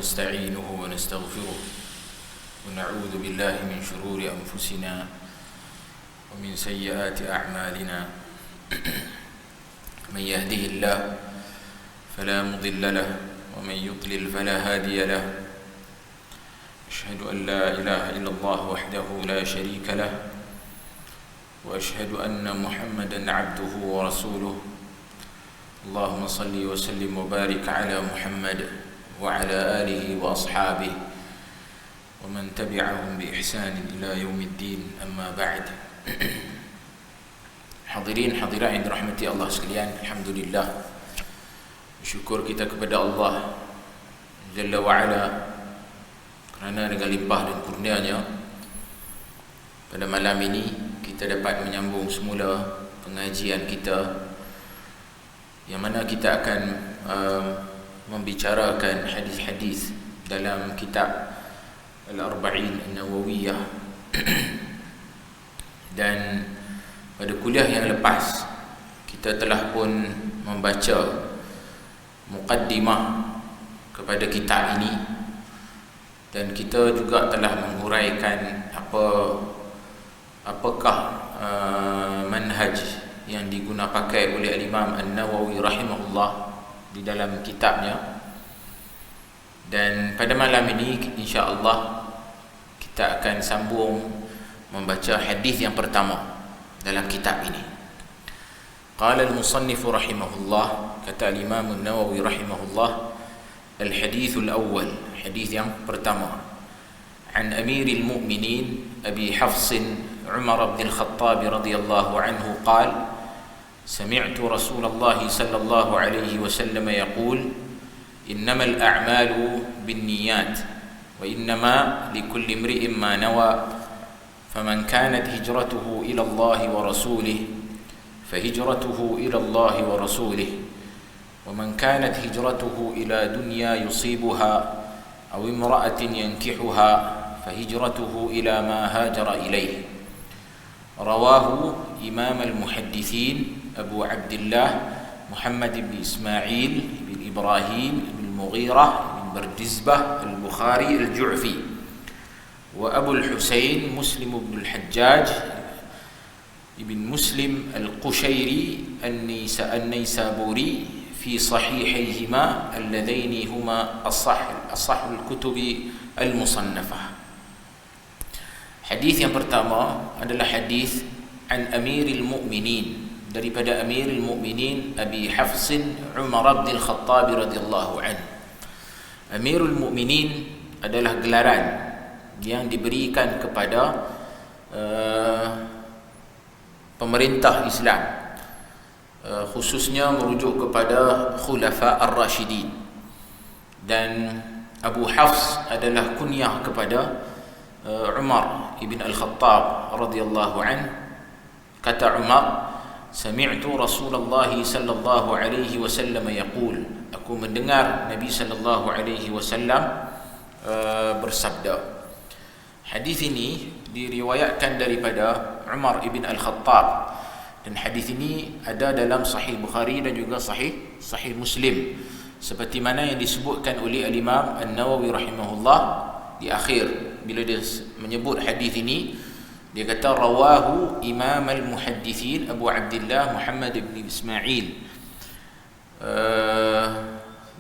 ونستعينه ونستغفره ونعوذ بالله من شرور أنفسنا ومن سيئات أعمالنا من يهده الله فلا مضل له ومن يضلل فلا هادي له أشهد أن لا إله إلا الله وحده لا شريك له وأشهد أن محمدا عبده ورسوله اللهم صل وسلم وبارك على محمد وعلى آله وأصحابه ومن تبعهم بإحسان إلى يوم الدين أما بعد. Hadirin hadirat yang dirahmati Allah sekalian, alhamdulillah, bersyukur kita kepada Allah Jalla wa'ala kerana dengan limpah dan kurnianya pada malam ini kita dapat menyambung semula pengajian kita, yang mana kita akan membicarakan hadis-hadis dalam kitab Al-Arba'in An-Nawawiyah. Dan pada kuliah yang lepas kita telah pun membaca muqaddimah kepada kitab ini, dan kita juga telah menguraikan apakah manhaj yang digunapakai oleh Imam An-Nawawi rahimahullah di dalam kitabnya. Dan pada malam ini insya-Allah kita akan sambung membaca hadis yang pertama dalam kitab ini. Qala al-musannif rahimahullah, kata Imam An-Nawawi rahimahullah, al-hadits al-awwal, hadis yang pertama, an Amiril Mu'minin Abi Hafs Umar bin Al-Khattab radhiyallahu anhu qala sami'tu Rasulullah sallallahu alaihi wasallam yaqul innamal a'malu binniyat wa innama likulli imri'in ma nawa faman kanat hijratuhu ila Allah wa rasulih fahijratuhu ila Allah wa rasulih wa man kanat hijratuhu ila dunya yusibuha aw imra'atin yankihuha fahijratuhu ila ma hajara ilayh. Rawahu Imam al-Muhaddithin Abu Abdullah Muhammad bin Ismail bin Ibrahim bin Mughirah bin Bardizbah al-Bukhari al-Ju'fi wa Abu al-Husayn Muslim bin al-Hajjaj ibn Muslim al-Qushayri an-Naysaburi fi sahihayhima alladhaini huma asah al-kutub al-musannafah. Hadis yang pertama adalah hadis an Amiril Mu'minin, daripada Amiril Mu'minin Abi Hafs Umar bin Al-Khattab radhiyallahu anhu. Amirul Mu'minin adalah gelaran yang diberikan kepada pemerintah Islam, khususnya merujuk kepada Khulafa Ar-Rashidin. Dan Abu Hafs adalah kunyah kepada Umar ibn Al-Khattab radhiyallahu anhu. Kata Umar, sami'tu Rasulullah sallallahu alaihi wasallam yaqul, aku mendengar Nabi sallallahu alaihi wasallam bersabda. Hadis ini diriwayatkan daripada Umar ibn Al-Khattab, dan hadis ini ada dalam Sahih Bukhari dan juga Sahih Muslim, seperti mana yang disebutkan oleh Al-Imam An-Nawawi rahimahullah di akhir bila dia menyebut hadis ini. Dia kata rawahu Imam al-Muhaddithin Abu Abdullah Muhammad bin Ismail.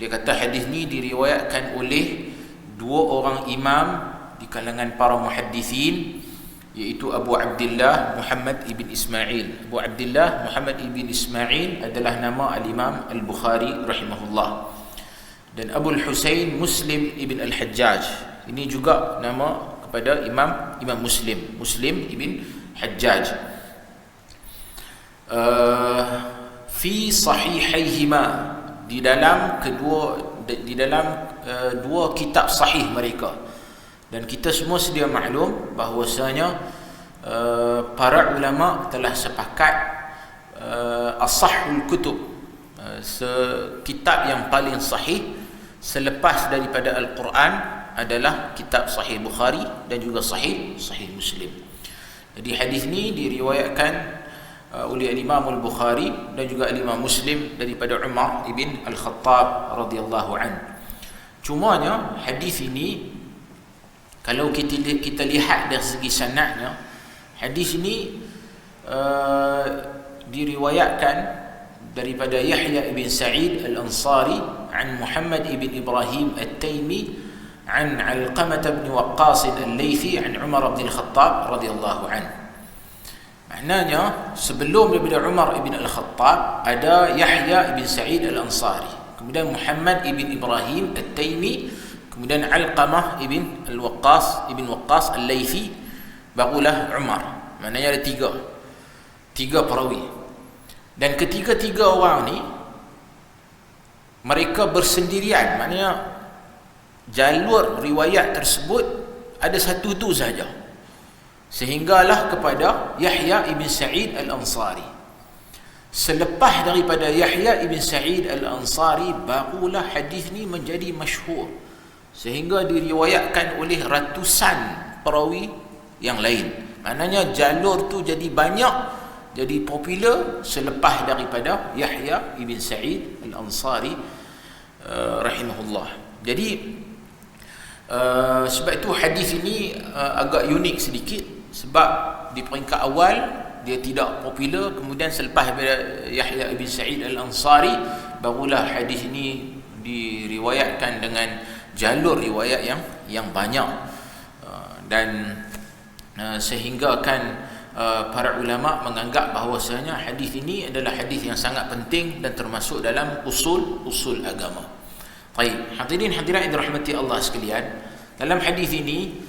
Dia kata hadis ni diriwayatkan oleh dua orang imam di kalangan para muhaddithin, iaitu Abu Abdullah Muhammad ibn Ismail. Abu Abdullah Muhammad ibn Ismail adalah nama al-Imam al-Bukhari rahimahullah, dan Abu al-Husayn Muslim ibn al-Hajjaj, ini juga nama kepada Imam Muslim ibn Hajjaj. Fi sahihayhima, di dalam dua kitab sahih mereka. Dan kita semua sedia maklum bahwasanya para ulama telah sepakat asahul kutub, kitab yang paling sahih selepas daripada Al-Quran adalah kitab Sahih Bukhari dan juga Sahih Muslim. Jadi hadis ni diriwayatkan oleh Imam Al-Bukhari dan juga Imam Muslim daripada Umar ibn Al-Khattab radhiyallahu anhu. Cumanya hadis ini kalau kita lihat dari segi sanadnya, hadis ini diriwayatkan daripada Yahya ibn Sa'id al-Ansari an Muhammad ibn Ibrahim at-Taimi an Alqamah ibn Waqqas al-Laythi an Umar ibn al-Khattab radhiyallahu anhu. Maknanya sebelum daripada Umar ibn al-Khattab ada Yahya ibn Sa'id al-Ansari, kemudian Muhammad ibn Ibrahim at-Taimi, kemudian Alqamah ibn Waqqas al-Laythi, barulah Umar. Maknanya ada tiga perawi. Dan ketiga-tiga orang ni mereka bersendirian, maknanya jalur riwayat tersebut ada satu tu saja, sehinggalah kepada Yahya ibn Sa'id al-Ansari. Selepas daripada Yahya ibn Sa'id al-Ansari, barulah hadis ni menjadi masyhur sehingga diriwayatkan oleh ratusan perawi yang lain. Maknanya jalur tu jadi banyak, jadi popular selepas daripada Yahya ibn Sa'id al-Ansari rahimahullah. Jadi sebab itu hadis ini agak unik sedikit, sebab di peringkat awal dia tidak popular, kemudian selepas daripada Yahya ibn Sa'id al-Ansari barulah hadis ini diriwayatkan dengan jalur riwayat yang banyak, dan sehingga kan para ulama menganggap bahawasanya hadis ini adalah hadis yang sangat penting dan termasuk dalam usul agama. Baik, hadirin hadirat yang dirahmati Allah sekalian, dalam hadis ini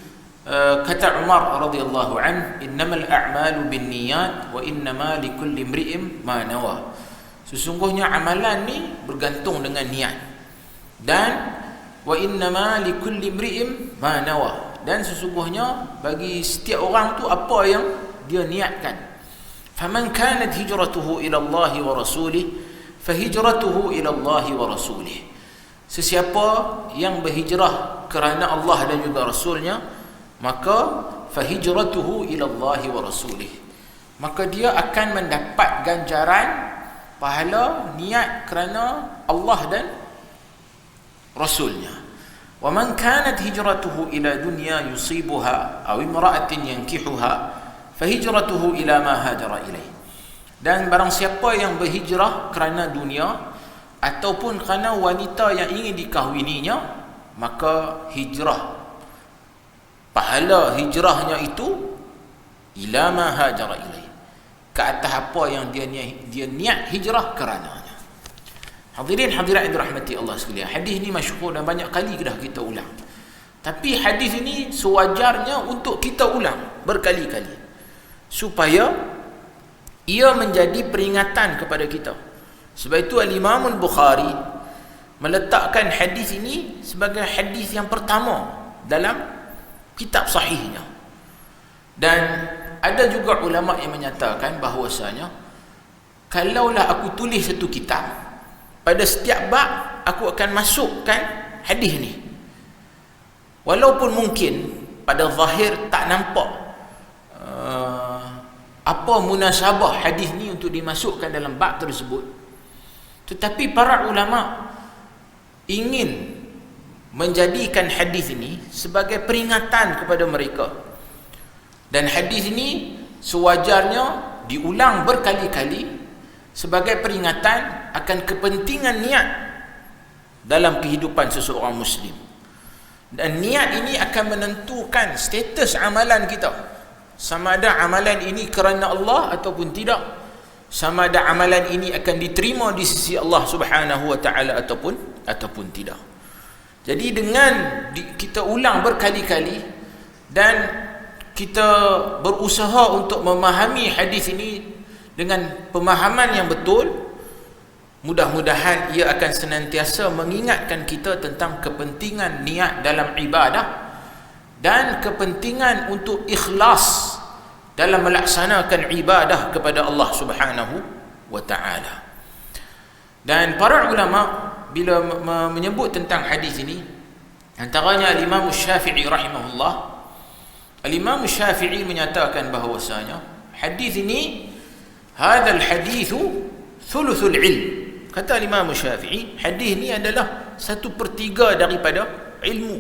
kata Umar radhiyallahu an, innamal a'malu binniyat wa innama likulli imri'in ma nawa. Sesungguhnya amalan ni bergantung dengan niat, dan wa innama likulli imri'in ma nawa, dan sesungguhnya bagi setiap orang tu apa yang dia niatkan. Faman kanat hijratuhu ila Allah wa rasulih fahijratuhu ila Allah wa rasulih. Sesiapa yang berhijrah kerana Allah dan juga rasulnya, maka fahijratuhu ila Allah wa rasulih, maka dia akan mendapat ganjaran pahala niat kerana Allah dan rasulnya. Wa man kanat hijratuhu ila dunya yusibuha aw imra'atin yankihuha fahijratuhu ila ma hajara ilaih. Dan barang siapa yang berhijrah kerana dunia ataupun kerana wanita yang ingin dikahwininya, maka pahala hijrahnya itu ila ma hajara ilaih, ke atas apa yang dia niat hijrah kerananya. Hadirin hadirat yang dirahmati Allah sekalian, hadis ni masyhur dan banyak kali dah kita ulang, tapi hadis ini sewajarnya untuk kita ulang berkali-kali supaya ia menjadi peringatan kepada kita. Sebab itu Al-Imam Al-Bukhari meletakkan hadis ini sebagai hadis yang pertama dalam kitab sahihnya. Dan ada juga ulama yang menyatakan bahawasanya kalaulah aku tulis satu kitab, pada setiap bab aku akan masukkan hadis ni, walaupun mungkin pada zahir tak nampak apa munasabah hadis ni untuk dimasukkan dalam bab tersebut, tetapi para ulama ingin menjadikan hadis ini sebagai peringatan kepada mereka, dan hadis ini sewajarnya diulang berkali-kali sebagai peringatan akan kepentingan niat dalam kehidupan seseorang muslim. Dan niat ini akan menentukan status amalan kita, sama ada amalan ini kerana Allah ataupun tidak, sama ada amalan ini akan diterima di sisi Allah Subhanahu wa taala ataupun tidak. Jadi dengan kita ulang berkali-kali dan kita berusaha untuk memahami hadis ini dengan pemahaman yang betul, mudah-mudahan ia akan senantiasa mengingatkan kita tentang kepentingan niat dalam ibadah dan kepentingan untuk ikhlas dalam melaksanakan ibadah kepada Allah Subhanahu wa taala. Dan para ulama bila menyebut tentang hadis ini, antaranya Al-Imam Syafi'i rahimahullah, Al-Imam Syafi'i menyatakan bahawasanya hadis ini hadzal hadithu thuluthul ilm. Kata Imam Syafi'i, hadis ni adalah 1/3 daripada ilmu.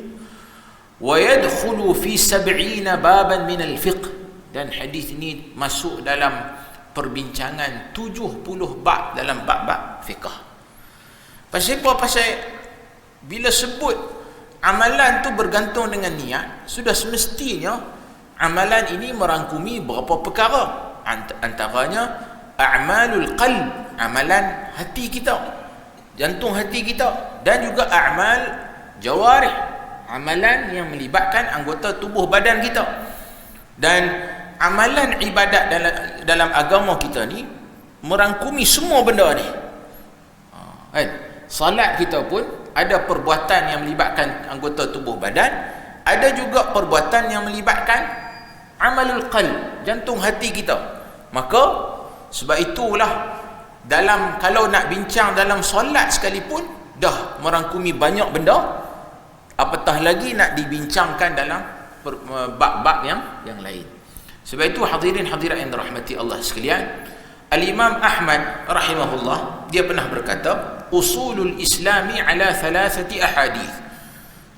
Wa yadkhulu fi 70 baban min al-fiqh, dan hadis ni masuk dalam perbincangan 70 bab dalam bab-bab fiqh. Pasal apa? Pasal bila sebut amalan tu bergantung dengan niat, sudah semestinya amalan ini merangkumi berapa perkara. Antaranya a'malul qalb, amalan hati kita, jantung hati kita, dan juga a'mal jawarih, amalan yang melibatkan anggota tubuh badan kita. Dan amalan ibadat dalam agama kita ni merangkumi semua benda ni. Kan? Salat kita pun ada perbuatan yang melibatkan anggota tubuh badan, ada juga perbuatan yang melibatkan amalul qalb, jantung hati kita. Maka sebab itulah kalau nak bincang dalam solat sekalipun dah merangkumi banyak benda, apatah lagi nak dibincangkan dalam bab-bab yang lain. Sebab itu hadirin hadirat yang dirahmati Allah sekalian, Al-Imam Ahmad rahimahullah, dia pernah berkata, usulul islami ala 3 ahadith.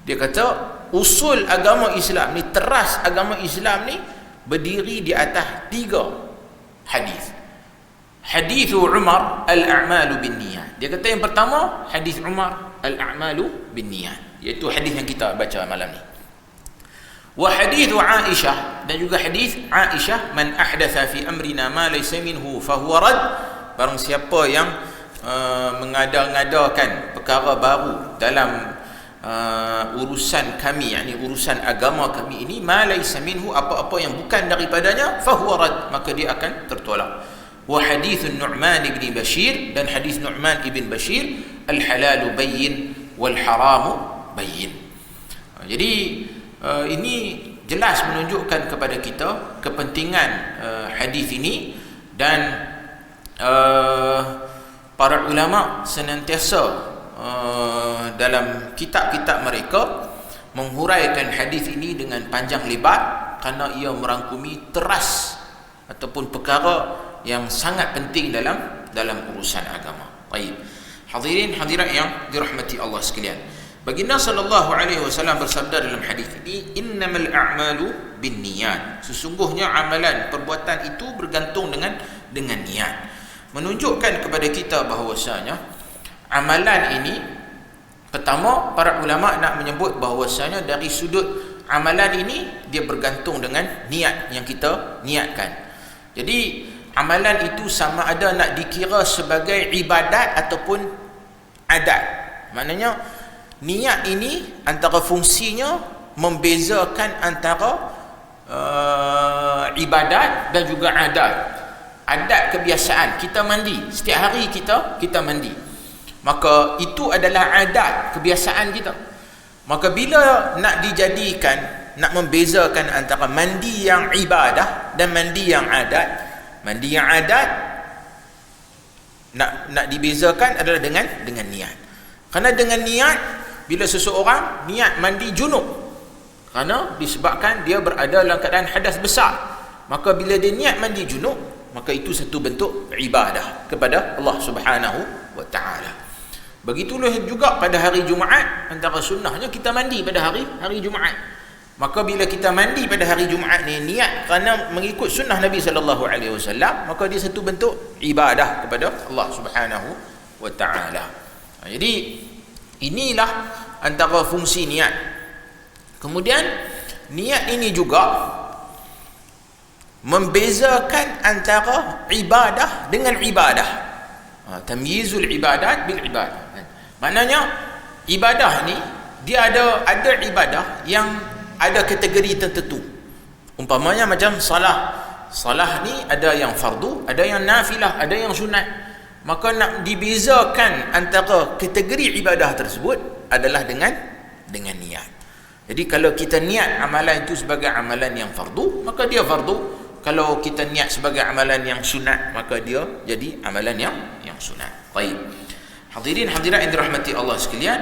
Dia kata usul agama Islam ni, teras agama Islam ni berdiri di atas 3 hadis. Hadis Umar, al-a'malu binniyat. Dia kata yang pertama hadis Umar, al-a'malu binniyat, iaitu hadis yang kita baca malam ni. Wa hadis Aisyah, dan juga hadis Aisyah, man ahdatha fi amrina ma laysa minhu fa huwa rad. Barang siapa yang mengada-ngadakan perkara baru dalam urusan kami, yakni urusan agama kami ini, ma laysa minhu, apa-apa yang bukan daripadanya, fa huwa rad, maka dia akan tertolak. Wa hadis Nu'man ibn Bashir, dan hadis Nu'man ibn Bashir, al-halalu bayyin wal haramu bayyin. Jadi ini jelas menunjukkan kepada kita kepentingan hadis ini, dan para ulama senantiasa dalam kitab-kitab mereka menghuraikan hadis ini dengan panjang lebar, kerana ia merangkumi teras ataupun perkara yang sangat penting dalam urusan agama. Baik. Hadirin hadirat yang dirahmati Allah sekalian, baginda sallallahu alaihi wasallam bersabda dalam hadis ini, innamal a'malu binniyat, sesungguhnya amalan, perbuatan itu bergantung dengan niat. Menunjukkan kepada kita bahawasanya amalan ini, pertama para ulama nak menyebut bahawasanya dari sudut amalan ini dia bergantung dengan niat yang kita niatkan. Jadi amalan itu sama ada nak dikira sebagai ibadat ataupun adat. Maknanya niat ini antara fungsinya membezakan antara ibadat dan juga adat. Adat kebiasaan, kita mandi setiap hari, kita mandi, maka itu adalah adat kebiasaan kita. Maka bila nak dijadikan, nak membezakan antara mandi yang ibadah dan mandi yang adat, mandi yang adat nak dibezakan adalah dengan niat. Kerana dengan niat, bila seseorang niat mandi junub, kerana disebabkan dia berada dalam keadaan hadas besar, maka bila dia niat mandi junub, maka itu satu bentuk ibadah kepada Allah Subhanahu wa taala. Begitulah juga pada hari Jumaat, antara sunnahnya kita mandi pada hari Jumaat. Maka bila kita mandi pada hari Jumaat ni niat kerana mengikut sunnah Nabi sallallahu alaihi wasallam, maka dia satu bentuk ibadah kepada Allah Subhanahu wa taala. Jadi inilah antara fungsi niat. Kemudian niat ini juga membezakan antara ibadah dengan ibadah. Tamyizul ibadat bil ibadah. Maknanya ibadah ni dia ada ibadah yang ada kategori tertentu. Umpamanya macam salah. Salah ni ada yang fardu, ada yang nafilah, ada yang sunat. Maka nak dibezakan antara kategori ibadah tersebut adalah dengan niat. Jadi kalau kita niat amalan itu sebagai amalan yang fardu, maka dia fardu. Kalau kita niat sebagai amalan yang sunat, maka dia jadi amalan yang sunat. Baik. Hadirin hadirat yang dirahmati Allah sekalian.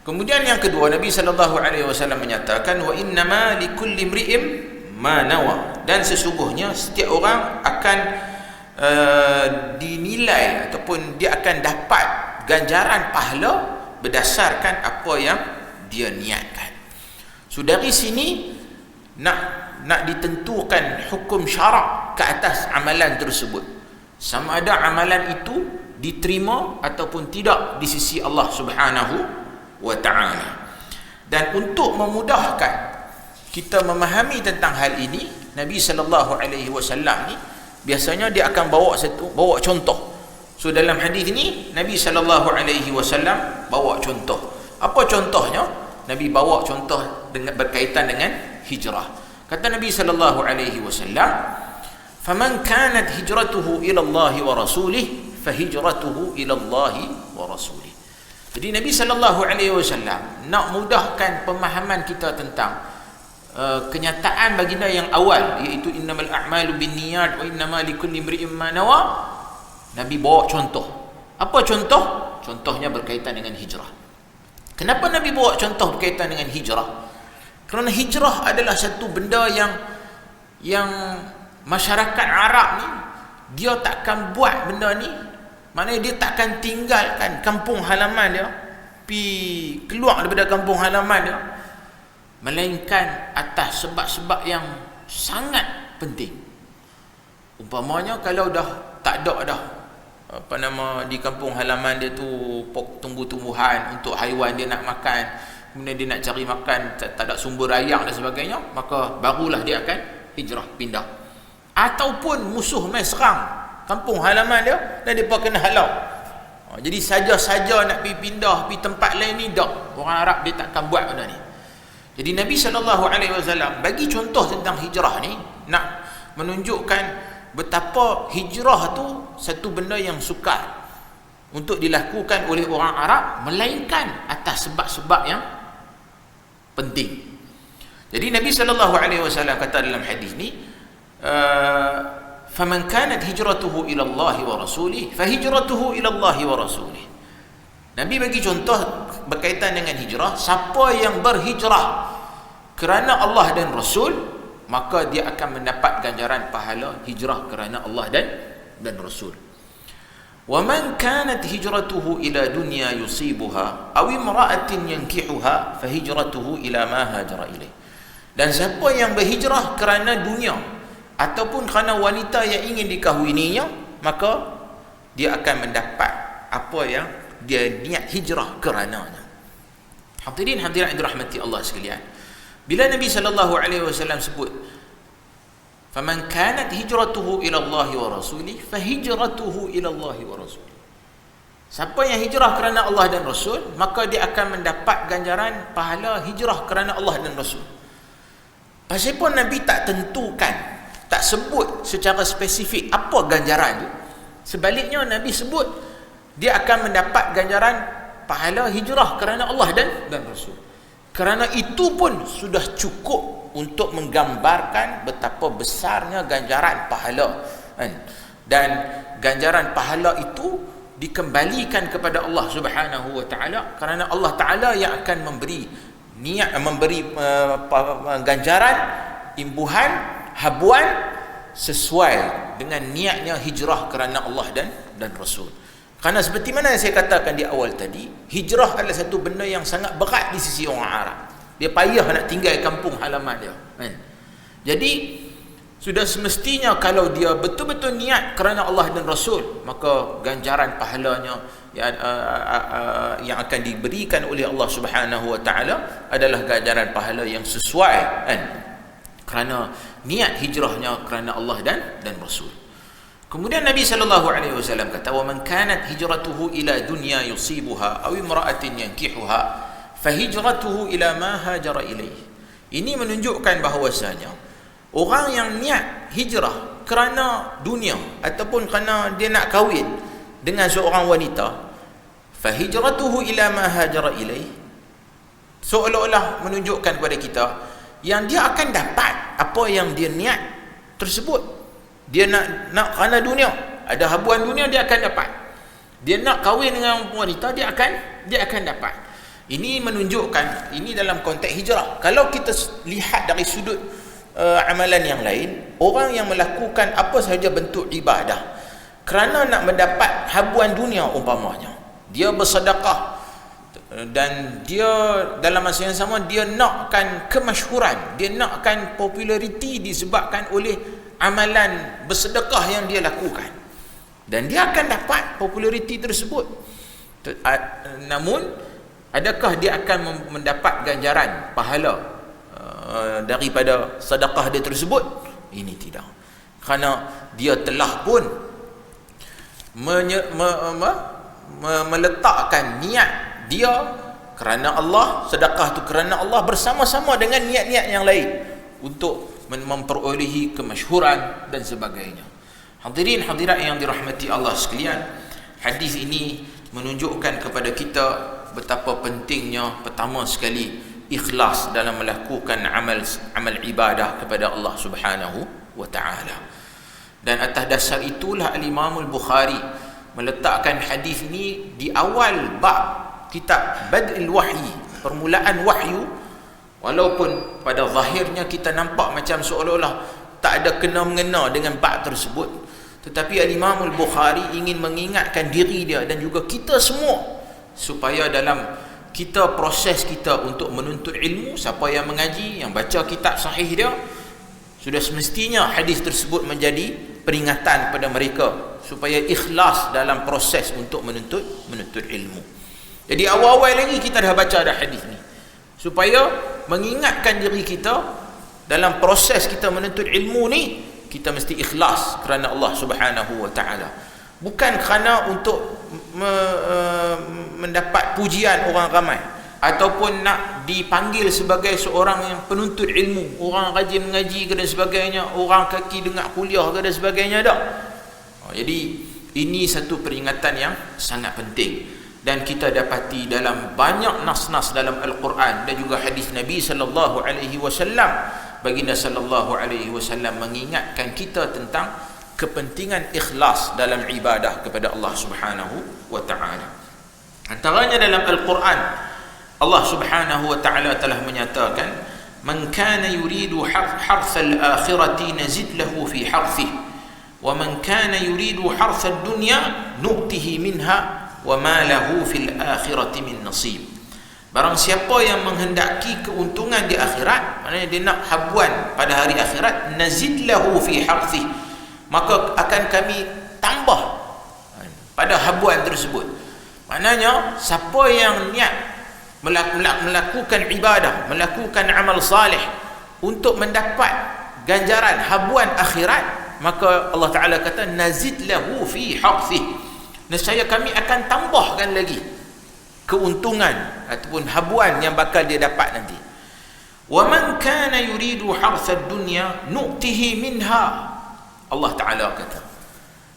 Kemudian yang kedua, Nabi sallallahu alaihi wasallam menyatakan, wa innama likulli imri'in ma nawa, dan sesungguhnya setiap orang akan dinilai ataupun dia akan dapat ganjaran pahala berdasarkan apa yang dia niatkan. So dari sini nak ditentukan hukum syarak ke atas amalan tersebut, sama ada amalan itu diterima ataupun tidak di sisi Allah Subhanahu wa taala. Dan untuk memudahkan kita memahami tentang hal ini, Nabi sallallahu alaihi wasallam ni biasanya dia akan bawa contoh. So dalam hadis ini Nabi sallallahu alaihi wasallam bawa contoh. Apa contohnya? Nabi bawa contoh berkaitan dengan hijrah. Kata Nabi sallallahu alaihi wasallam, "Faman kanat hijratuhu ila Allah wa rasulih, fahijratuhu ila Allah wa rasulih." Jadi Nabi sallallahu alaihi wasallam nak mudahkan pemahaman kita tentang kenyataan baginda yang awal, iaitu innamal a'malu binniyat wa innamal likulli imri'in ma nawa. Nabi bawa contoh. Apa contoh? Contohnya berkaitan dengan hijrah. Kenapa Nabi bawa contoh berkaitan dengan hijrah? Kerana hijrah adalah satu benda yang masyarakat Arab ni dia takkan buat benda ni. Maknanya dia takkan tinggalkan kampung halaman dia, keluar daripada kampung halaman dia, melainkan atas sebab-sebab yang sangat penting. Umpamanya kalau dah tak ada dah di kampung halaman dia tu tumbuh-tumbuhan untuk haiwan dia nak makan, kemudian dia nak cari makan, tak ada sumber air dan sebagainya, maka barulah dia akan hijrah, pindah. Ataupun musuh main serang kampung halaman dia dan dia pun kena halau. Jadi saja-saja nak pergi pindah pergi tempat lain ni, tak, orang Arab dia takkan buat benda ni. Jadi Nabi SAW bagi contoh tentang hijrah ni, nak menunjukkan betapa hijrah tu satu benda yang sukar untuk dilakukan oleh orang Arab, melainkan atas sebab-sebab yang penting. Jadi Nabi SAW kata dalam hadis ni, faman kanat hijratuhu ila Allah wa rasulih, fahijratuhu ila Allah wa rasulih. Nabi bagi contoh berkaitan dengan hijrah, siapa yang berhijrah kerana Allah dan Rasul, maka dia akan mendapat ganjaran pahala hijrah kerana Allah dan Rasul. Wa man kanat hijratuhu ila dunya yusibuha aw imra'atin yankihuha, fahijratuhu ila ma hajara ilaih. Dan siapa yang berhijrah kerana dunia ataupun kerana wanita yang ingin dikahwininya, maka dia akan mendapat apa yang dia niat hijrah kerananya. Hadirin hadirat dirahmati Allah sekalian, bila Nabi SAW sebut faman kanat hijratuhu ila Allah wa rasulih, fahijratuhu ila Allah wa rasulih, siapa yang hijrah kerana Allah dan Rasul, maka dia akan mendapat ganjaran pahala hijrah kerana Allah dan Rasul. Pasal pun Nabi tak tentukan, tak sebut secara spesifik apa ganjaran tu. Sebaliknya Nabi sebut dia akan mendapat ganjaran pahala hijrah kerana Allah dan Rasul. Kerana itu pun sudah cukup untuk menggambarkan betapa besarnya ganjaran pahala. Dan ganjaran pahala itu dikembalikan kepada Allah Subhanahu wa taala, kerana Allah taala yang akan memberi ganjaran, imbuhan, habuan sesuai dengan niatnya hijrah kerana Allah dan Rasul. Kerana seperti mana yang saya katakan di awal tadi, hijrah adalah satu benda yang sangat berat di sisi orang Arab. Dia payah nak tinggal kampung halaman dia. Jadi sudah semestinya kalau dia betul-betul niat kerana Allah dan Rasul, maka ganjaran pahalanya yang akan diberikan oleh Allah Subhanahu wa taala adalah ganjaran pahala yang sesuai kerana niat hijrahnya kerana Allah dan Rasul. Kemudian Nabi SAW kata, wa man kanat hijratuhu ila dunya yusibuha aw imra'atin yankihuha, fahijratuhu ila ma hajara ilaih. Ini menunjukkan bahawasanya orang yang niat hijrah kerana dunia ataupun kerana dia nak kahwin dengan seorang wanita, fahijratuhu ila ma hajara ilaih, seolah-olah menunjukkan kepada kita yang dia akan dapat apa yang dia niat tersebut. Dia nak kerana dunia, ada habuan dunia, dia akan dapat. Dia nak kahwin dengan wanita, dia akan dapat. Ini menunjukkan, ini dalam konteks hijrah. Kalau kita lihat dari sudut amalan yang lain, orang yang melakukan apa sahaja bentuk ibadah kerana nak mendapat habuan dunia umpamanya, dia bersedekah dan dia dalam masa yang sama dia nakkan kemasyhuran, dia nakkan populariti disebabkan oleh amalan bersedekah yang dia lakukan, dan dia akan dapat populariti tersebut. Namun adakah dia akan mendapat ganjaran pahala daripada sedekah dia tersebut? Ini tidak, kerana dia telah pun meletakkan niat dia kerana Allah, sedekah tu kerana Allah bersama-sama dengan niat-niat yang lain untuk memperolehi kemasyhuran dan sebagainya. Hadirin hadirat yang dirahmati Allah sekalian, hadis ini menunjukkan kepada kita betapa pentingnya pertama sekali ikhlas dalam melakukan amal ibadah kepada Allah Subhanahu wa taala. Dan atas dasar itulah Al-Imam Al-Bukhari meletakkan hadis ini di awal bab kitab Bad'il Wahyi, permulaan wahyu, walaupun pada zahirnya kita nampak macam seolah-olah tak ada kena-mengena dengan bab tersebut, tetapi Al-Imam Al-Bukhari ingin mengingatkan diri dia dan juga kita semua supaya dalam kita proses kita untuk menuntut ilmu, siapa yang mengaji, yang baca kitab sahih dia, sudah semestinya hadis tersebut menjadi peringatan pada mereka supaya ikhlas dalam proses untuk menuntut ilmu. Jadi awal-awal lagi kita dah baca dah hadis ni supaya mengingatkan diri kita dalam proses kita menuntut ilmu ni, kita mesti ikhlas kerana Allah Subhanahu wa taala, bukan kerana untuk mendapat pujian orang ramai ataupun nak dipanggil sebagai seorang yang penuntut ilmu, orang rajin mengaji ke dan sebagainya, orang kaki dengar kuliah ke dan sebagainya, tak. Jadi ini satu peringatan yang sangat penting, dan kita dapati dalam banyak nas-nas dalam Al-Quran dan juga hadis Nabi sallallahu alaihi wasallam. Baginda sallallahu alaihi wasallam mengingatkan kita tentang kepentingan ikhlas dalam ibadah kepada Allah Subhanahu wa taala. Antaranya dalam Al-Quran, Allah Subhanahu wa taala telah menyatakan, "Man kana yuridu harthal akhirati nazid lahu fi harthihi, wa man kana yuridu harthad dunya nu'tihi minha wa ma lahu fil akhirati min nasib." Barang siapa yang menghendaki keuntungan di akhirat, maknanya dia nak habuan pada hari akhirat, nazid lahu fi harthihi, maka akan kami tambah pada habuan tersebut. Maknanya siapa yang niat melakukan ibadah, melakukan amal salih untuk mendapat ganjaran habuan akhirat, maka Allah Ta'ala kata nazid lahu fi harthihi, nescaya kami akan tambahkan lagi keuntungan ataupun habuan yang bakal dia dapat nanti. Wa man kana yuridu harthad dunya nu'tihi minha, Allah Ta'ala kata,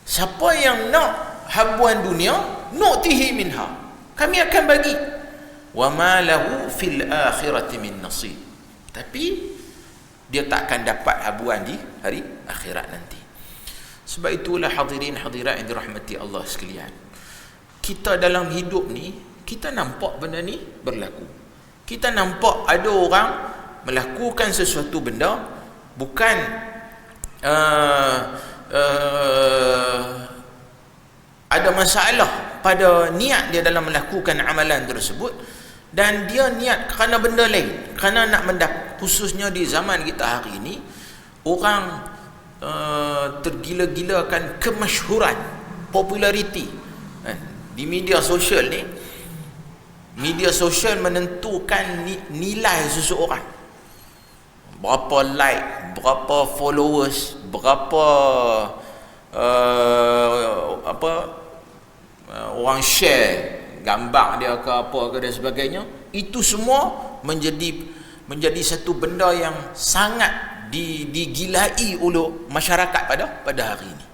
siapa yang nak habuan dunia, nu'tihi minha, kami akan bagi. Wa ma lahu fil akhirati min nasib, tapi dia tak akan dapat habuan di hari akhirat nanti. Sebab itulah hadirin hadirat yang dirahmati Allah sekalian, kita dalam hidup ni kita nampak benda ni berlaku. Kita nampak ada orang melakukan sesuatu benda bukan ada masalah pada niat dia dalam melakukan amalan tersebut, dan dia niat kerana benda lain, kerana nak mendapat, khususnya di zaman kita hari ini, orang tergila-gilakan kemasyhuran, populariti. Di media sosial ni, media sosial menentukan nilai seseorang. Berapa like, berapa followers, berapa orang share gambar dia ke apa ke dan sebagainya. Itu semua menjadi satu benda yang sangat digilai oleh masyarakat pada hari ini.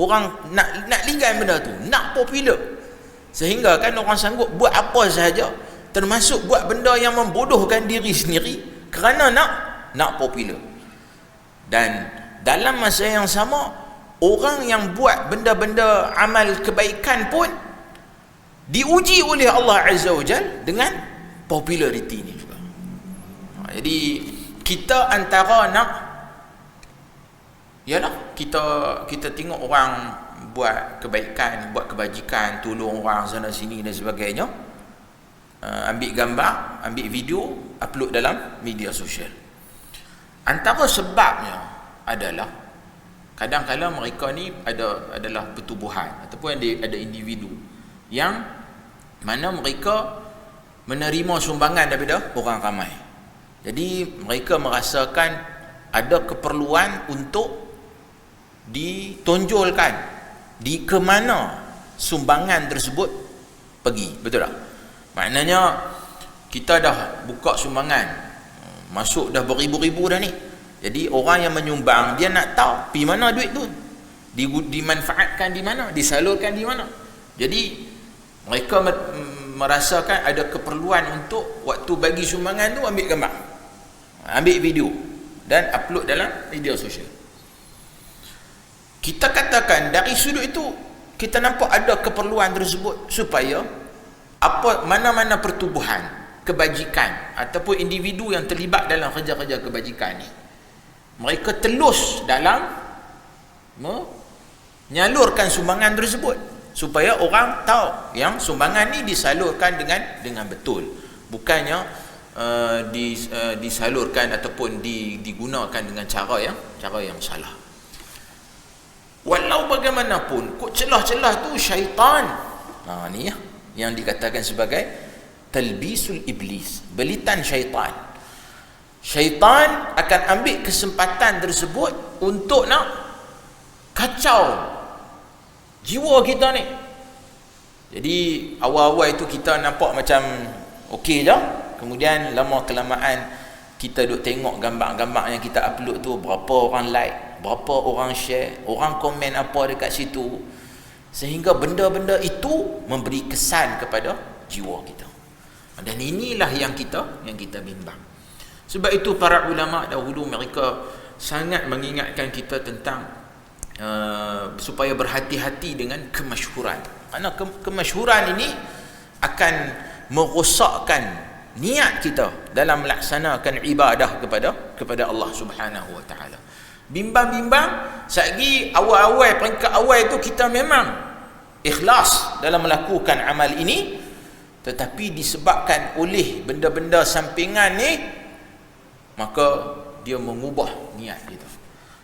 Orang nak lingkan benda tu, nak popular, sehingga kan orang sanggup buat apa sahaja, termasuk buat benda yang membodohkan diri sendiri kerana nak popular. Dan dalam masa yang sama, orang yang buat benda-benda amal kebaikan pun diuji oleh Allah Azza wa Jal dengan populariti ni juga. Jadi kita antara nak, yalah, kita tengok orang buat kebaikan, buat kebajikan, tolong orang sana sini dan sebagainya, ambil gambar, ambil video, upload dalam media sosial. Antara sebabnya adalah kadang-kadang mereka ni adalah pertubuhan ataupun ada individu yang mana mereka menerima sumbangan daripada orang ramai. Jadi mereka merasakan ada keperluan untuk ditonjolkan di ke mana sumbangan tersebut pergi, betul tak? Maknanya kita dah buka sumbangan, masuk dah beribu-ribu dah ni. Jadi orang yang menyumbang dia nak tahu pergi mana duit tu, dimanfaatkan di mana, disalurkan di mana. Jadi mereka merasakan ada keperluan untuk waktu bagi sumbangan tu ambil gambar, ambil video dan upload dalam media sosial. Kita katakan dari sudut itu kita nampak ada keperluan tersebut supaya mana-mana pertubuhan kebajikan ataupun individu yang terlibat dalam kerja-kerja kebajikan ni, mereka telus dalam menyalurkan sumbangan tersebut supaya orang tahu yang sumbangan ni disalurkan dengan betul, bukannya disalurkan ataupun digunakan dengan cara yang salah. Walau bagaimanapun, kok celah-celah tu syaitan. Ni yang dikatakan sebagai talbisul iblis, belitan syaitan. Syaitan akan ambil kesempatan tersebut untuk nak kacau jiwa kita ni. Jadi awal-awal itu kita nampak macam okey je, kemudian lama kelamaan kita duk tengok gambar-gambar yang kita upload tu, berapa orang like, berapa orang share, orang komen apa dekat situ, sehingga benda-benda itu memberi kesan kepada jiwa kita. Dan inilah yang kita bimbang. Sebab itu para ulama dahulu mereka sangat mengingatkan kita tentang supaya berhati-hati dengan kemasyhuran. Kerana kemasyhuran ini akan merosakkan niat kita dalam melaksanakan ibadah kepada Allah Subhanahu wa taala. Bimbang-bimbang sagi awal-awal, peringkat awal itu kita memang ikhlas dalam melakukan amal ini, tetapi disebabkan oleh benda-benda sampingan ni, maka dia mengubah niat kita.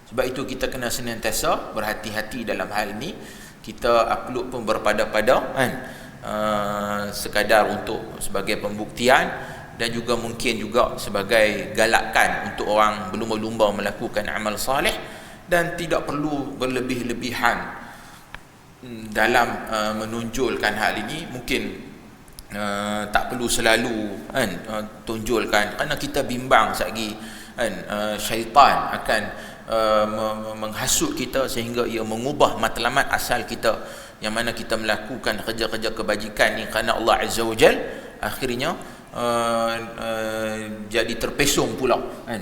Sebab itu kita kena senantiasa berhati-hati dalam hal ini. Kita upload pun berpada-pada kan, sekadar untuk sebagai pembuktian dan juga mungkin juga sebagai galakan untuk orang berlumba-lumba melakukan amal salih, dan tidak perlu berlebih-lebihan dalam menonjolkan hal ini. Mungkin tak perlu selalu kan tonjolkan, kerana kita bimbang lagi kan syaitan akan menghasut kita sehingga ia mengubah matlamat asal kita, yang mana kita melakukan kerja-kerja kebajikan ni kerana Allah Azza wa Jal, akhirnya jadi terpesong pula kan,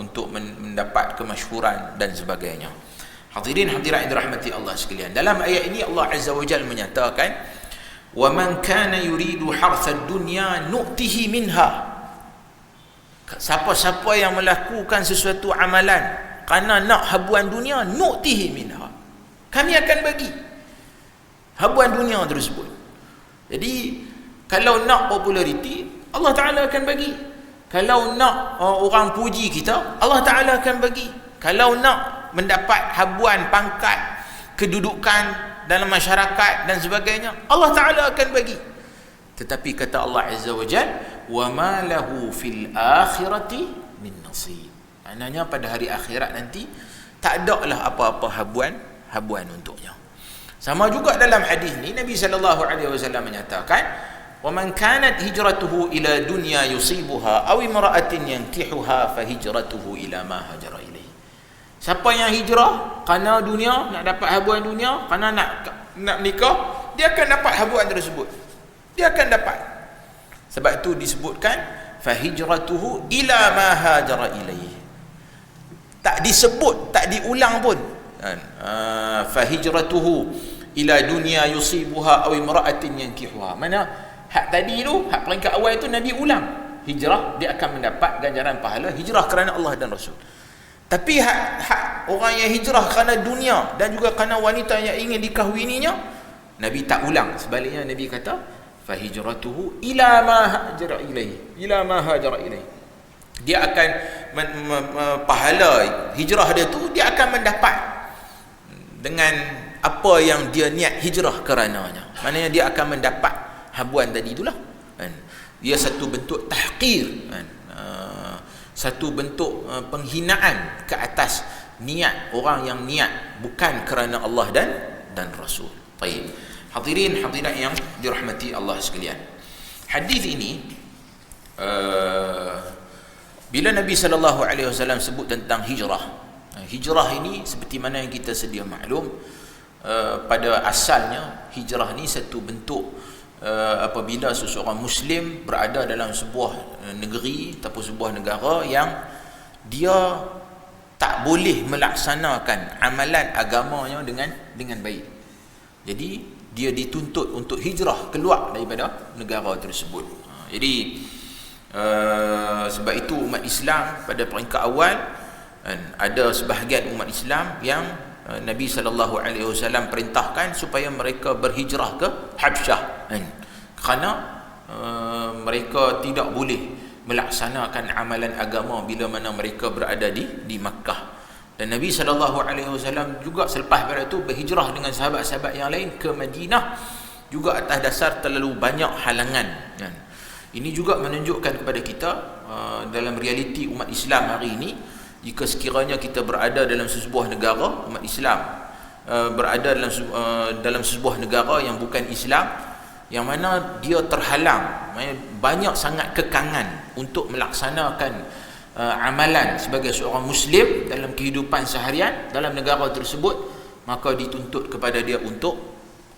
untuk mendapat kemasyhuran dan sebagainya. Hadirin hadirat yang dirahmati Allah sekalian, dalam ayat ini Allah Azza wa Jal menyatakan, wa man kana yuridu harthad dunya nu'tihi minha. Siapa-siapa yang melakukan sesuatu amalan kerana nak habuan dunia, nu'tihi minha, kami akan bagi habuan dunia tersebut. Jadi kalau nak populariti, Allah Ta'ala akan bagi. Kalau nak orang puji kita, Allah Ta'ala akan bagi. Kalau nak mendapat habuan pangkat, kedudukan dalam masyarakat dan sebagainya, Allah Ta'ala akan bagi. Tetapi kata Allah Azza wa Jal, wa ma lahu fil akhirati min nasib. Maknanya pada hari akhirat nanti tak ada lah apa-apa habuan untuknya. Sama juga dalam hadis ni Nabi sallallahu alaihi wasallam menyatakan, wa man kanat hijratuhu ila dunya yusibuha aw imra'atin yankihuha fa hijratuhu ila ma hajara ilaih. Siapa yang hijrah kerana dunia, nak dapat habuan dunia, kerana nak nikah, dia akan dapat habuan tersebut. Dia akan dapat. Sebab itu disebutkan fa hijratuhu ila ma hajara ilaih. Tak disebut, tak diulang pun. Fa hijratuhu ila dunya yusibuha aw imra'atin yankihuha. Mana hak tadi tu, hak peringkat awal itu Nabi ulang. Hijrah, dia akan mendapat ganjaran pahala hijrah kerana Allah dan Rasul. Tapi hak orang yang hijrah kerana dunia dan juga kerana wanita yang ingin dikahwininya, Nabi tak ulang. Sebaliknya Nabi kata fa hijratuhu ila ma hajara ilaihi, ila ma hajara ilaihi. Dia akan pahala hijrah dia tu dia akan mendapat dengan apa yang dia niat hijrah kerananya. Maknanya dia akan mendapat habuan tadi itulah kan. Dia satu bentuk tahqir kan. Satu bentuk penghinaan ke atas niat orang yang niat bukan kerana Allah dan Rasul. Baik. Hadirin hadirat yang dirahmati Allah sekalian. Hadis ini bila Nabi sallallahu alaihi wasallam sebut tentang hijrah. Hijrah ini seperti mana yang kita sedia maklum, pada asalnya hijrah ni satu bentuk apabila seseorang muslim berada dalam sebuah negeri ataupun sebuah negara yang dia tak boleh melaksanakan amalan agamanya dengan baik. Jadi dia dituntut untuk hijrah keluar daripada negara tersebut. Jadi sebab itu umat Islam pada peringkat awal ada sebahagian umat Islam yang Nabi SAW perintahkan supaya mereka berhijrah ke Habsyah kerana mereka tidak boleh melaksanakan amalan agama bila mana mereka berada di Makkah. Dan Nabi SAW juga selepas pada itu berhijrah dengan sahabat-sahabat yang lain ke Madinah juga atas dasar terlalu banyak halangan kan. Ini juga menunjukkan kepada kita dalam realiti umat Islam hari ini, jika sekiranya kita berada dalam sebuah negara umat Islam berada dalam sebuah negara yang bukan Islam, yang mana dia terhalang, banyak sangat kekangan untuk melaksanakan amalan sebagai seorang muslim dalam kehidupan seharian dalam negara tersebut, maka dituntut kepada dia untuk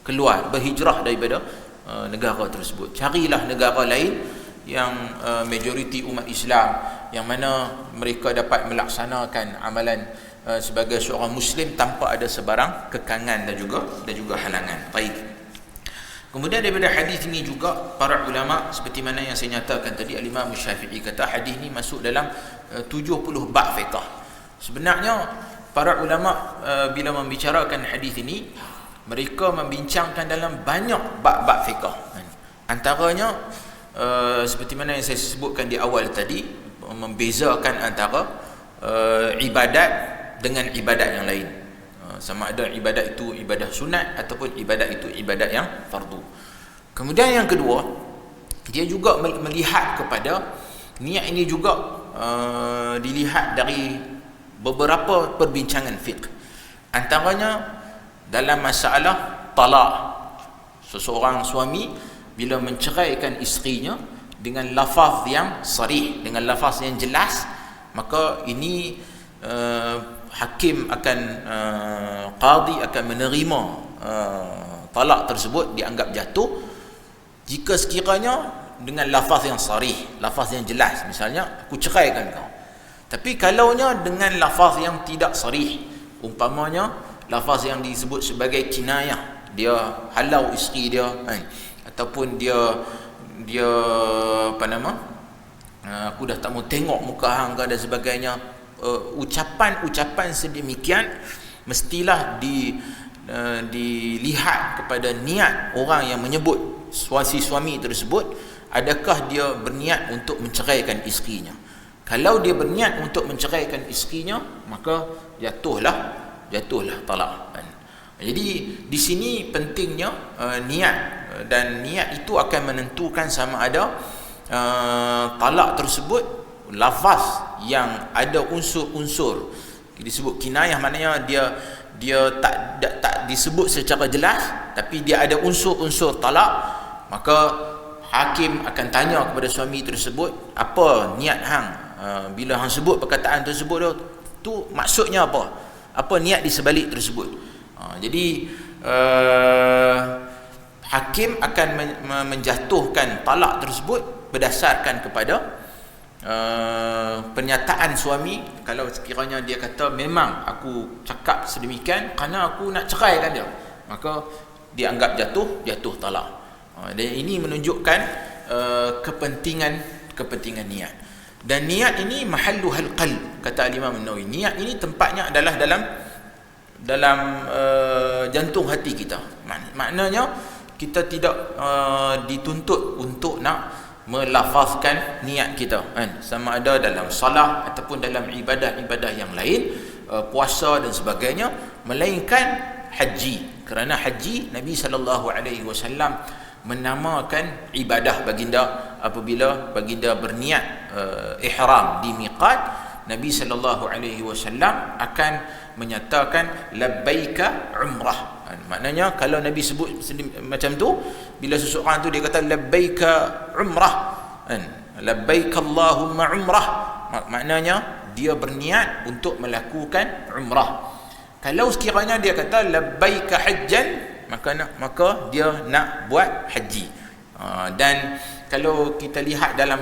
keluar, berhijrah daripada negara tersebut. Carilah negara lain yang majoriti umat Islam, yang mana mereka dapat melaksanakan amalan sebagai seorang muslim tanpa ada sebarang kekangan dan juga halangan. Baik. Kemudian daripada hadis ini juga para ulama seperti mana yang saya nyatakan tadi, Al-Imam Syafi'i kata hadis ini masuk dalam 70 bab fiqh. Sebenarnya para ulama bila membicarakan hadis ini, mereka membincangkan dalam banyak bab-bab fiqh. Antaranya seperti mana yang saya sebutkan di awal tadi, membezakan antara ibadat dengan ibadat yang lain. Sama ada ibadat itu ibadah sunat ataupun ibadat itu ibadat yang fardu. Kemudian yang kedua, dia juga melihat kepada niat ini juga dilihat dari beberapa perbincangan fiqh. Antaranya dalam masalah talak. Seseorang suami bila menceraikan isterinya dengan lafaz yang sarih, dengan lafaz yang jelas, maka ini hakim akan qadi akan menerima talak tersebut, dianggap jatuh jika sekiranya dengan lafaz yang sarih, lafaz yang jelas, misalnya aku ceraikan kau. Tapi kalaunya dengan lafaz yang tidak sarih, umpamanya lafaz yang disebut sebagai kinayah, dia halau isteri dia ataupun dia apa nama, aku dah tak mau tengok muka hang dan sebagainya, ucapan-ucapan sedemikian mestilah dilihat kepada niat orang yang menyebut si suami tersebut, adakah dia berniat untuk menceraikan isterinya. Kalau dia berniat untuk menceraikan isterinya, maka jatuhlah talak. Jadi di sini pentingnya niat, dan niat itu akan menentukan sama ada talak tersebut lafaz yang ada unsur-unsur disebut kinayah, maknanya dia tak disebut secara jelas tapi dia ada unsur-unsur talak, maka hakim akan tanya kepada suami tersebut, apa niat hang bila hang sebut perkataan tersebut tu maksudnya apa niat di sebalik tersebut. Jadi hakim akan menjatuhkan talak tersebut berdasarkan kepada pernyataan suami. Kalau sekiranya dia kata memang aku cakap sedemikian kerana aku nak ceraikan dia, maka dianggap jatuh talak. Dan ini menunjukkan kepentingan niat. Dan niat ini mahalluhal qalb, kata Imam An-Nawawi. Niat ini tempatnya adalah dalam jantung hati kita. Maknanya kita tidak dituntut untuk nak melafazkan niat kita, kan? Sama ada dalam salah ataupun dalam ibadah-ibadah yang lain, puasa dan sebagainya, melainkan haji. Kerana haji, Nabi SAW menamakan ibadah baginda apabila baginda berniat ihram di miqat. Nabi SAW akan menyatakan labbaika umrah. Maknanya kalau Nabi sebut macam tu, bila seseorang tu dia kata labbaika umrah, labbaika Allahumma umrah, maknanya dia berniat untuk melakukan umrah. Kalau sekiranya dia kata labbaika hajjan, maka dia nak buat haji. Dan kalau kita lihat dalam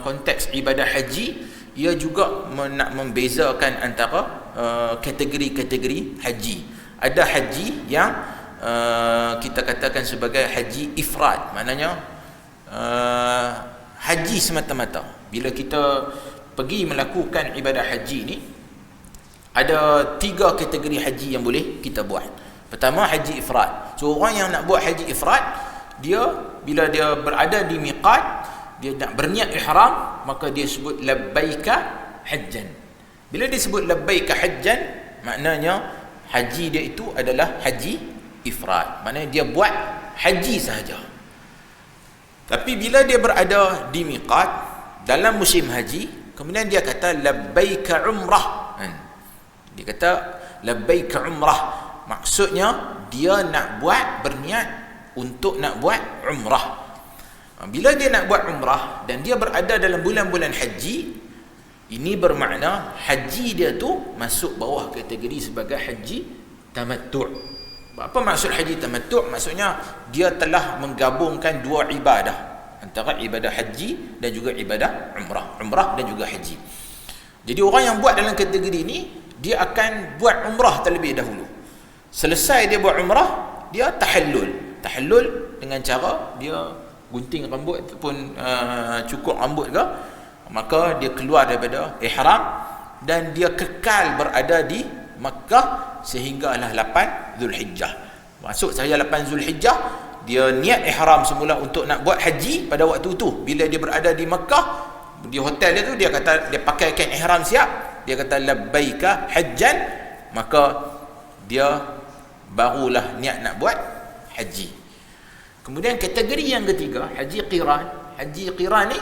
konteks ibadah haji, ia juga nak membezakan antara kategori-kategori haji. Ada haji yang kita katakan sebagai haji ifrad, maknanya haji semata-mata. Bila kita pergi melakukan ibadah haji ni, ada 3 kategori haji yang boleh kita buat. Pertama, haji ifrad. So orang yang nak buat haji ifrad, dia bila dia berada di miqat, dia nak berniat ihram, maka dia sebut labbaika hajjan. Bila dia sebut labbaika hajjan, maknanya haji dia itu adalah haji ifrad, maknanya dia buat haji sahaja. Tapi bila dia berada di miqat dalam musim haji, kemudian dia kata labbaika umrah, dia kata labbaika umrah, maksudnya dia nak buat, berniat untuk nak buat umrah. Bila dia nak buat umrah dan dia berada dalam bulan-bulan haji, ini bermakna haji dia tu masuk bawah kategori sebagai haji tamattu'. Apa maksud haji tamattu'? Maksudnya dia telah menggabungkan 2 ibadah, antara ibadah haji dan juga ibadah umrah dan juga haji. Jadi orang yang buat dalam kategori ini, dia akan buat umrah terlebih dahulu. Selesai dia buat umrah, dia tahallul dengan cara dia gunting rambut ataupun cukur rambut ke, maka dia keluar daripada ihram dan dia kekal berada di Makkah sehinggalah 8 Zulhijjah. Masuk sahaja 8 Zulhijjah, dia niat ihram semula untuk nak buat haji pada waktu itu. Bila dia berada di Makkah, di hotel dia tu, dia kata, dia pakai kain ihram siap, dia kata labbaika hajjan, maka dia barulah niat nak buat haji. Kemudian kategori yang ketiga, haji qiran. Haji qiran ni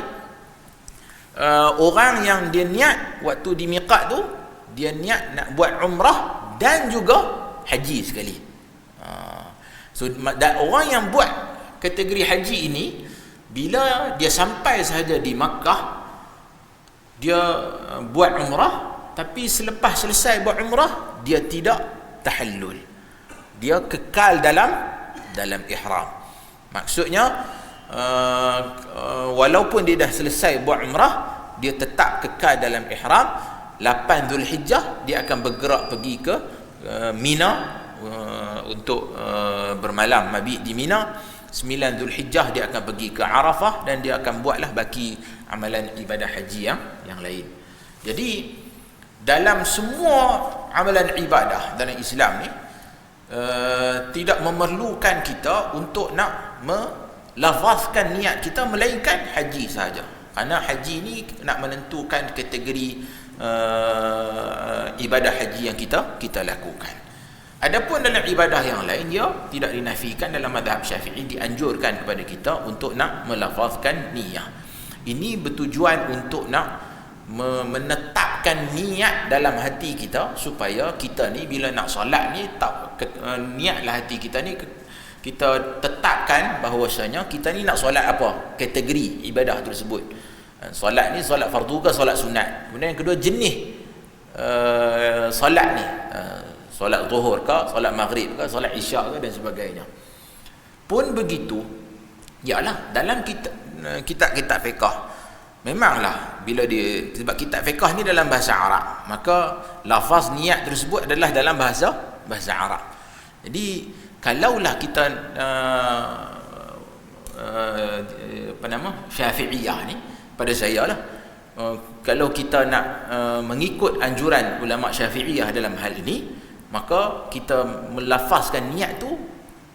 orang yang dia niat waktu di miqat tu, dia niat nak buat umrah dan juga haji sekali. So orang yang buat kategori haji ini, bila dia sampai sahaja di Makkah, dia buat umrah, tapi selepas selesai buat umrah, dia tidak tahallul, dia kekal dalam ihram. Maksudnya walaupun dia dah selesai buat umrah, dia tetap kekal dalam ihram. 8 Zulhijjah dia akan bergerak pergi ke Mina untuk bermalam mabit di Mina. 9 Zulhijjah dia akan pergi ke Arafah dan dia akan buatlah baki amalan ibadah haji yang lain. Jadi dalam semua amalan ibadah dalam Islam ni, tidak memerlukan kita untuk nak melafazkan niat kita, melainkan haji sahaja. Kerana haji ni nak menentukan kategori ibadah haji yang kita lakukan. Adapun dalam ibadah yang lain, dia tidak dinafikan. Dalam mazhab Syafi'i dianjurkan kepada kita untuk nak melafazkan niat. Ini bertujuan untuk nak menetapkan niat dalam hati kita, supaya kita ni bila nak solat ni, niatlah hati kita ni, kita tetapkan bahawasanya kita ni nak solat apa, kategori ibadah tersebut. Solat ni solat fardu ke solat sunat. Kemudian yang kedua, jenis solat ni, solat zuhur ke, solat maghrib ke, solat isyak ke dan sebagainya. Pun begitu, ialah dalam kitab-kitab fiqh, memanglah bila dia, sebab kitab fiqh ni dalam bahasa Arab, maka lafaz niat tersebut adalah dalam bahasa Arab. Jadi kalaulah kita Syafi'iyah ni, pada saya lah, kalau kita nak mengikut anjuran ulama Syafi'iyah dalam hal ini, maka kita melafazkan niat tu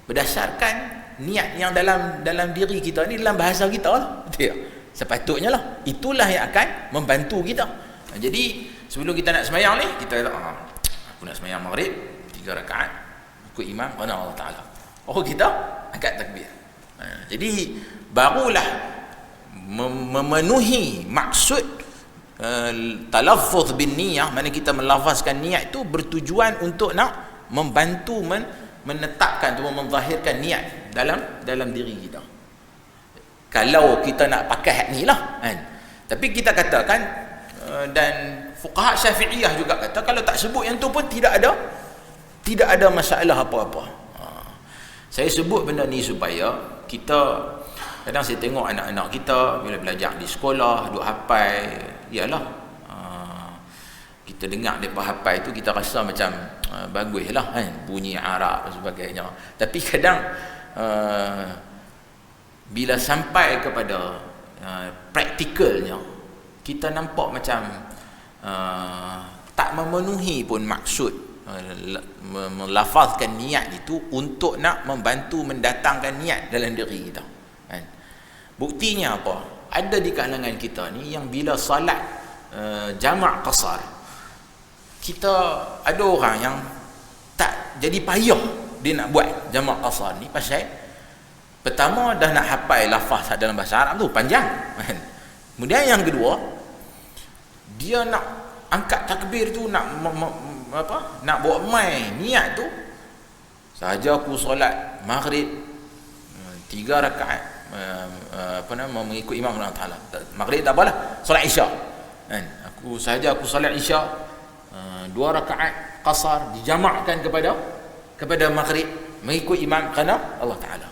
berdasarkan niat yang dalam diri kita ni, dalam bahasa kita lah. Betul tak? Sepatutnya lah. Itulah yang akan membantu kita. Jadi sebelum kita nak semayang ni, kita kata, aku nak semayang maghrib 3 rakaat ikut imam kerana Allah Ta'ala. Oh, kita angkat takbir. Jadi barulah memenuhi maksud talaffuz bin niyah, mana kita melafazkan niat itu bertujuan untuk nak membantu menetapkan atau menzahirkan niat dalam diri kita. Kalau kita nak pakai ni lah kan. Tapi kita katakan, dan fuqaha Syafi'iyah juga kata, kalau tak sebut yang tu pun tidak ada masalah apa-apa. Saya sebut benda ni supaya kita, kadang saya tengok anak-anak kita bila belajar di sekolah duk hafal, ialah kita dengar depa hafal tu, kita rasa macam baguslah kan, bunyi Arab dan sebagainya. Tapi kadang bila sampai kepada praktikalnya, kita nampak macam tak memenuhi pun maksud melafazkan niat itu untuk nak membantu mendatangkan niat dalam diri kita kan. Buktinya apa? Ada di kalangan kita ni yang bila salat jamak qasar, kita ada orang yang tak jadi payah dia nak buat jamak qasar ni, pasal pertama dah nak hafal lafaz dalam bahasa Arab tu panjang kan. Kemudian yang kedua, dia nak angkat takbir tu, nak nak buat mai niat tu, sahaja aku solat maghrib 3 rakaat mengikut imam Allah Ta'ala. Maghrib tak apalah, solat isyak kan, aku solat isyak 2 rakaat qasar, dijamakkan kepada maghrib mengikut imam kerana Allah Ta'ala.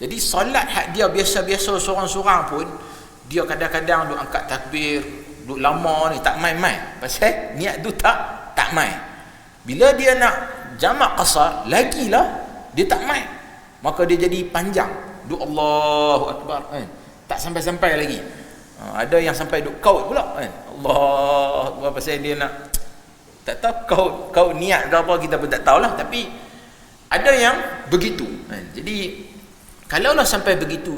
Jadi solat hak dia biasa-biasa seorang-seorang pun, dia kadang-kadang duk angkat takbir, duk lama ni, tak main-main, pasal niat tu tak main. Bila dia nak jamak qasar, lagilah dia tak main, maka dia jadi panjang, duk Allahu Akbar kan, tak sampai-sampai lagi. Ada yang sampai duk kaut pula kan, Allah Akbar, pasal dia nak, tak tahu kaut niat ke apa, kita pun tak tahulah, tapi ada yang begitu kan. Jadi kalaulah sampai begitu,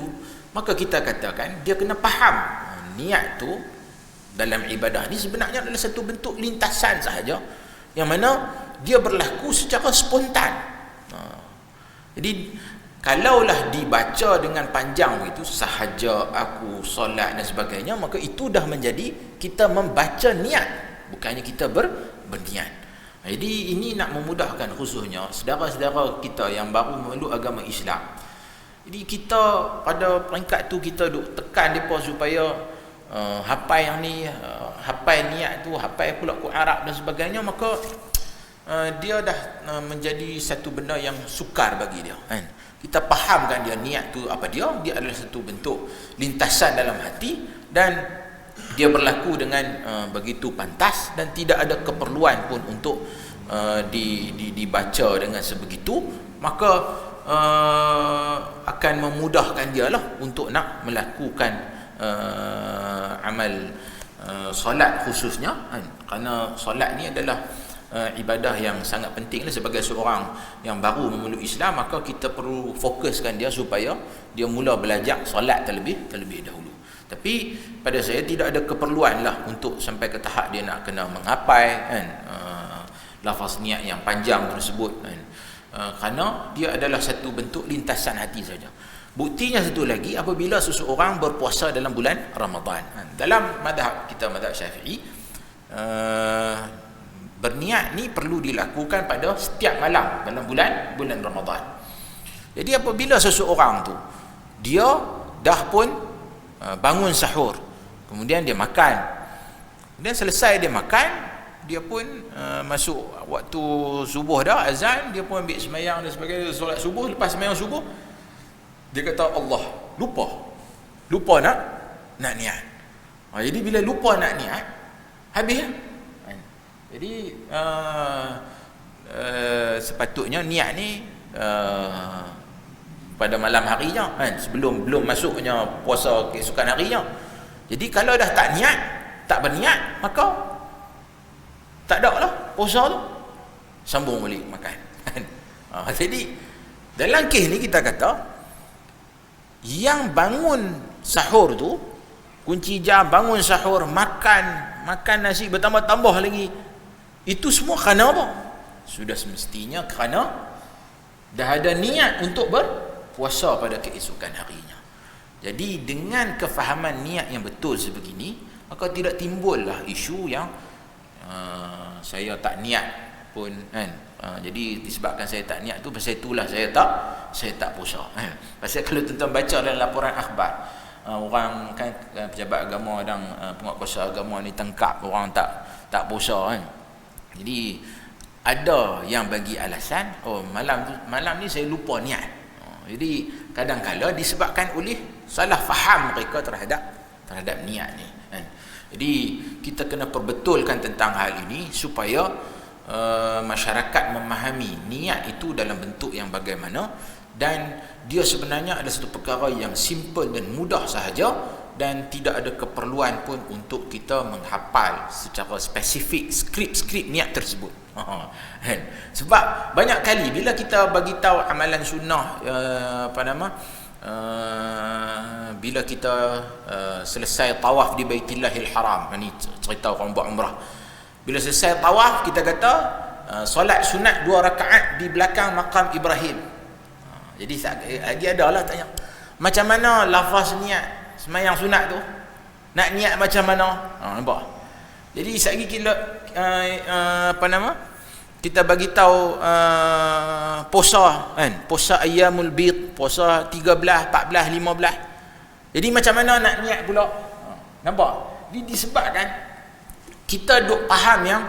maka kita katakan dia kena faham niat tu dalam ibadah ni sebenarnya adalah satu bentuk lintasan sahaja, yang mana dia berlaku secara spontan. Jadi kalaulah dibaca dengan panjang begitu, sahaja aku solat dan sebagainya, maka itu dah menjadi kita membaca niat, bukannya kita berniat. Jadi ini nak memudahkan khususnya saudara-saudara kita yang baru memeluk agama Islam. Jadi kita pada peringkat tu kita duk tekan depa supaya hafal yang ni, hafal niat tu, hafal pula Quran Arab dan sebagainya, maka dia dah menjadi satu benda yang sukar bagi dia kan. Kita fahamkan dia niat tu apa dia adalah satu bentuk lintasan dalam hati, dan dia berlaku dengan begitu pantas, dan tidak ada keperluan pun untuk dibaca dengan sebegitu, maka akan memudahkan dia lah untuk nak melakukan amal solat khususnya kan? Kerana solat ni adalah ibadah yang sangat penting lah. Sebagai seorang yang baru memeluk Islam, maka kita perlu fokuskan dia supaya dia mula belajar solat terlebih dahulu. Tapi pada saya tidak ada keperluan lah untuk sampai ke tahap dia nak kena menghafal kan, lafaz niat yang panjang tersebut kan. Kerana dia adalah satu bentuk lintasan hati saja. Buktinya satu lagi, apabila seseorang berpuasa dalam bulan Ramadan, dalam mazhab kita, mazhab Syafi'i, berniat ni perlu dilakukan pada setiap malam dalam bulan Ramadan. Jadi apabila seseorang tu dia dah pun bangun sahur, kemudian dia makan, kemudian selesai dia makan, dia pun masuk waktu subuh dah, azan, dia pun ambil semayang dan sebagainya, solat subuh. Lepas semayang subuh, dia kata Allah, lupa nak niat. Jadi bila lupa nak niat, habis. Jadi sepatutnya niat ni pada malam harinya kan, belum masuknya puasa keesokan harinya. Jadi kalau dah tak niat, tak berniat, maka tak ada lah puasa tu, sambung balik makan. Jadi dalam kes ni kita kata yang bangun sahur tu, kunci jam bangun sahur, makan nasi bertambah-tambah lagi, itu semua kerana apa? Sudah semestinya kerana dah ada niat untuk berpuasa pada keesokan harinya. Jadi dengan kefahaman niat yang betul sebegini, maka tidak timbullah isu yang saya tak niat pun kan. Jadi disebabkan saya tak niat tu, pasal itulah saya tak puasa kan. Pasal kalau tuan-tuan baca dalam laporan akhbar, orang kan pejabat agama dan penguatkuasa agama ni tangkap orang tak puasa kan. Jadi ada yang bagi alasan, malam ni saya lupa niat. Jadi kadang-kala disebabkan oleh salah faham mereka terhadap niat ni kan. Jadi kita kena perbetulkan tentang hal ini supaya masyarakat memahami niat itu dalam bentuk yang bagaimana, dan dia sebenarnya adalah satu perkara yang simple dan mudah sahaja, dan tidak ada keperluan pun untuk kita menghafal secara spesifik skrip niat tersebut. Sebab banyak kali bila kita bagi tahu amalan sunnah, bila kita selesai tawaf di Baitillahil Haram, ini cerita orang buat umrah, bila selesai tawaf kita kata solat sunat 2 rakaat di belakang makam Ibrahim. Jadi lagi ada lah tanya, macam mana lafaz niat sembahyang sunat tu, nak niat macam mana? Nampak? Jadi sekali kita kita bagi tahu puasa kan, puasa ayyamul bid, puasa 13, 14, 15. Jadi macam mana nak niat pula? Nampak? Ini disebabkan kita duk faham yang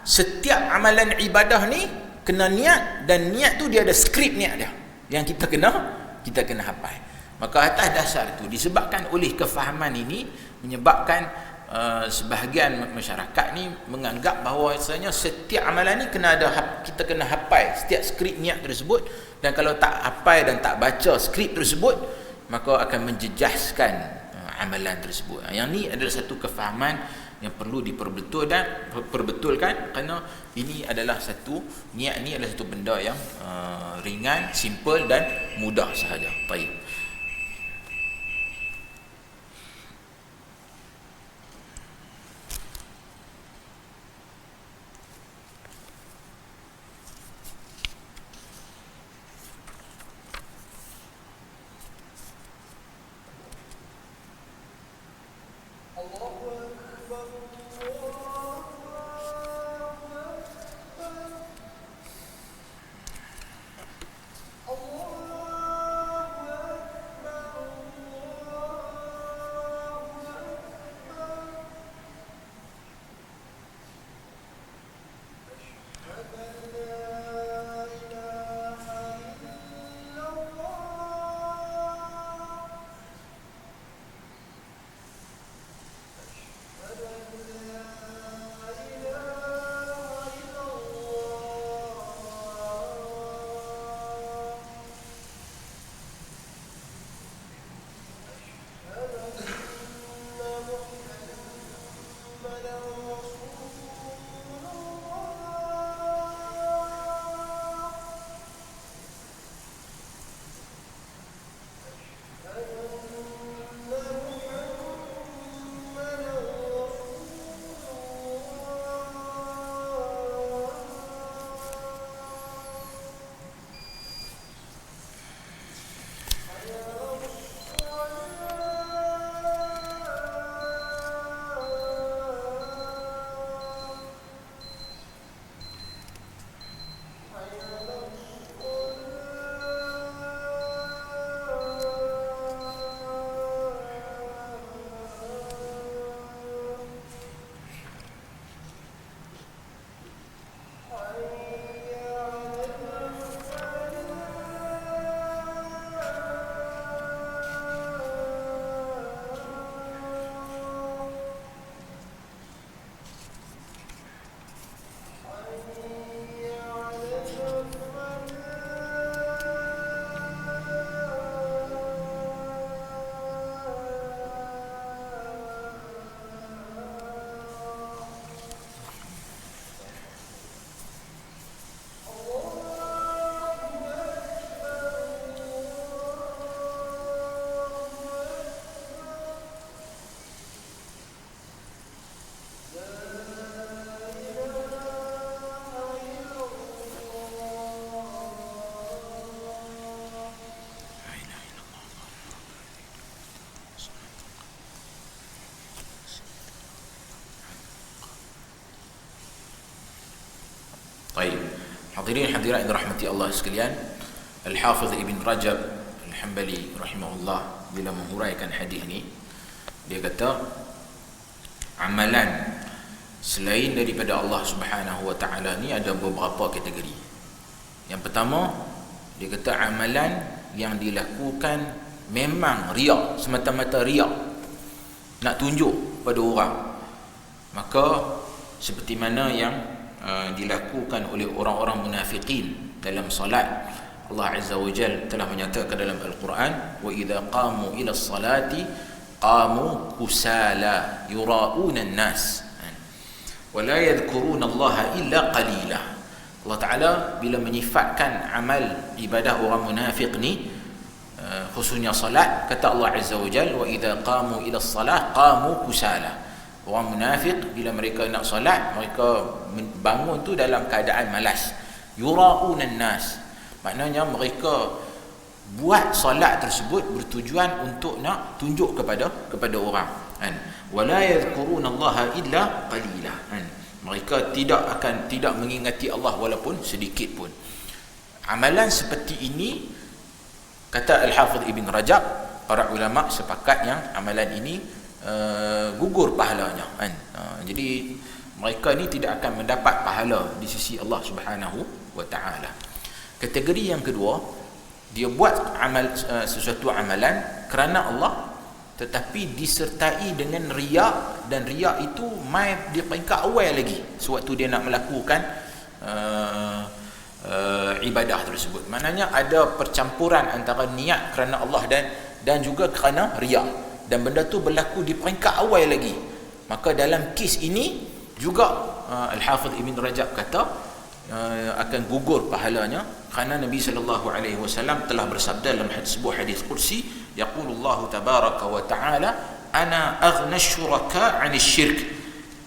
setiap amalan ibadah ni kena niat, dan niat tu dia ada skrip niat dia yang kita kena hafal. Maka atas dasar itu, disebabkan oleh kefahaman ini, menyebabkan sebahagian masyarakat ni menganggap bahawa sebenarnya setiap amalan ni kita kena hafal setiap skrip niat tersebut, dan kalau tak hafal dan tak baca skrip tersebut, maka akan menjejaskan amalan tersebut. Yang ni adalah satu kefahaman yang perlu diperbetulkan, kerana ini adalah niat ni adalah satu benda yang ringan, simple dan mudah sahaja. Baik. Hadirin hadirat yang dirahmati Allah sekalian, Al-Hafiz Ibn Rajab Al-Hanbali rahimahullah bila menguraikan hadis ni, dia kata amalan selain daripada Allah Subhanahu wa taala ni ada beberapa kategori. Yang pertama, dia kata amalan yang dilakukan memang riak, semata-mata riak, nak tunjuk pada orang. Maka seperti mana yang dilakukan oleh orang-orang munafiqin dalam solat, Allah Azza wa Jalla telah menyatakan dalam Al-Quran, wa idza qamu ila salati qamu kusala yura'una an-nas wa la yadhkuruna Allah illa qalila. Allah Ta'ala bila menyifatkan amal ibadah orang munafik ni, khususnya salat, kata Allah Azza wa Jalla, wa idza qamu ila salah qamu kusala. Orang munafik bila mereka nak salat, mereka bangun tu dalam keadaan malas. Yura'unan nas, maknanya mereka buat salat tersebut bertujuan untuk nak tunjuk kepada orang, kan. Wala yadhkurunallaha illa qalila, kan. Mereka tidak mengingati Allah walaupun sedikit pun. Amalan seperti ini, kata Al-Hafiz Ibn Rajab, para ulama sepakat yang amalan ini gugur pahalanya, kan. Jadi mereka ni tidak akan mendapat pahala di sisi Allah Subhanahu wa taala. Kategori yang kedua, dia buat sesuatu amalan kerana Allah tetapi disertai dengan riak, dan riak itu mai di peringkat awal lagi sewaktu dia nak melakukan ibadah tersebut. Maknanya ada percampuran antara niat kerana Allah dan juga kerana riak, dan benda tu berlaku di peringkat awal lagi. Maka dalam kes ini juga Al-Hafiz Ibn Rajab kata akan gugur pahalanya, kerana Nabi sallallahu alaihi wasallam telah bersabda dalam sebuah hadis qudsi, yaqulullahu tabaraka wa ta'ala, ana aghna syuraka 'anil syirk,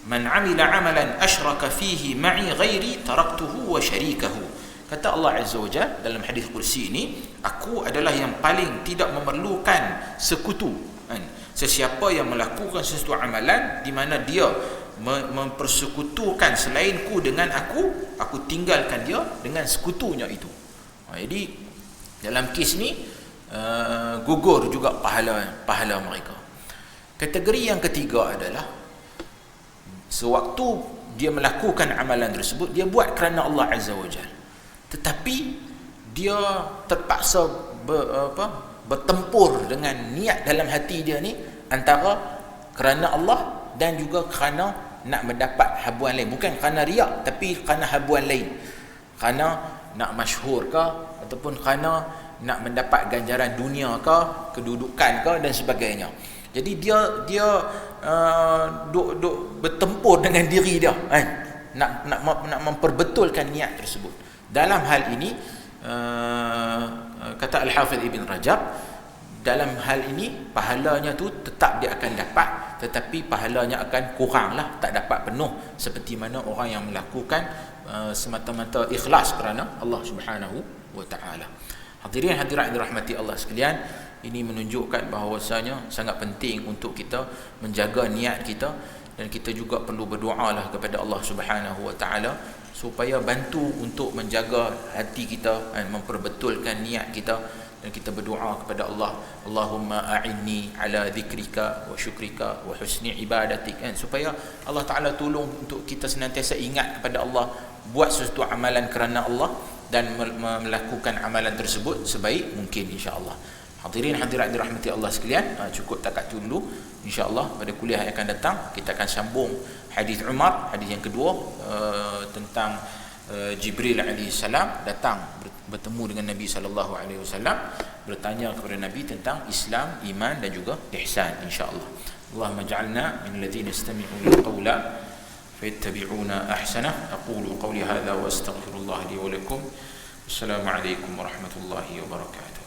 man 'amila 'amalan asyraka fihi ma'i ghairi taraktuhu wa syarikahu. Kata Allah Azza wa Jalla dalam hadis qudsi ini, aku adalah yang paling tidak memerlukan sekutu. Sesiapa yang melakukan sesuatu amalan di mana dia mempersekutukan selainku dengan aku tinggalkan dia dengan sekutunya itu. Jadi dalam kes ni gugur juga pahala mereka. Kategori yang ketiga adalah sewaktu dia melakukan amalan tersebut, dia buat kerana Allah Azza wa Jalla, tetapi dia terpaksa bertempur dengan niat dalam hati dia ni antara kerana Allah dan juga kerana nak mendapat habuan lain. Bukan kerana riak, tapi kerana habuan lain, kerana nak masyhur ke, ataupun kerana nak mendapat ganjaran dunia ke, kedudukan ke, dan sebagainya. Jadi dia duk bertempur dengan diri dia, kan? Nak memperbetulkan niat tersebut. Dalam hal ini kata Al-Hafiz Ibn Rajab, dalam hal ini pahalanya tu tetap dia akan dapat, tetapi pahalanya akan kuranglah, tak dapat penuh seperti mana orang yang melakukan semata-mata ikhlas kerana Allah Subhanahu wa taala. Hadirin hadirat dirahmati Allah sekalian, ini menunjukkan bahawasanya sangat penting untuk kita menjaga niat kita, dan kita juga perlu berdoalah kepada Allah Subhanahu wa taala supaya bantu untuk menjaga hati kita dan memperbetulkan niat kita. Dan kita berdoa kepada Allah, Allahumma a'inni ala dhikrika wa syukrika wa husni ibadatik, kan? Supaya Allah Ta'ala tolong untuk kita senantiasa ingat kepada Allah, buat sesuatu amalan kerana Allah, dan melakukan amalan tersebut sebaik mungkin, insya-Allah. Hadirin hadirat dirahmati Allah sekalian, cukup takat tu dulu. Insya-Allah pada kuliah yang akan datang kita akan sambung hadis Umar, hadis yang kedua, tentang Jibril alaihi salam datang bertemu dengan Nabi sallallahu alaihi wasallam, bertanya kepada Nabi tentang Islam, iman dan juga ihsan, insya-Allah. Allahumma ij'alna min alladhina yastami'una al-qawla fayattabi'una ahsanah. Aqulu qawli hadha wa astaghfirullah li wa lakum. Assalamu alaikum warahmatullahi wabarakatuh.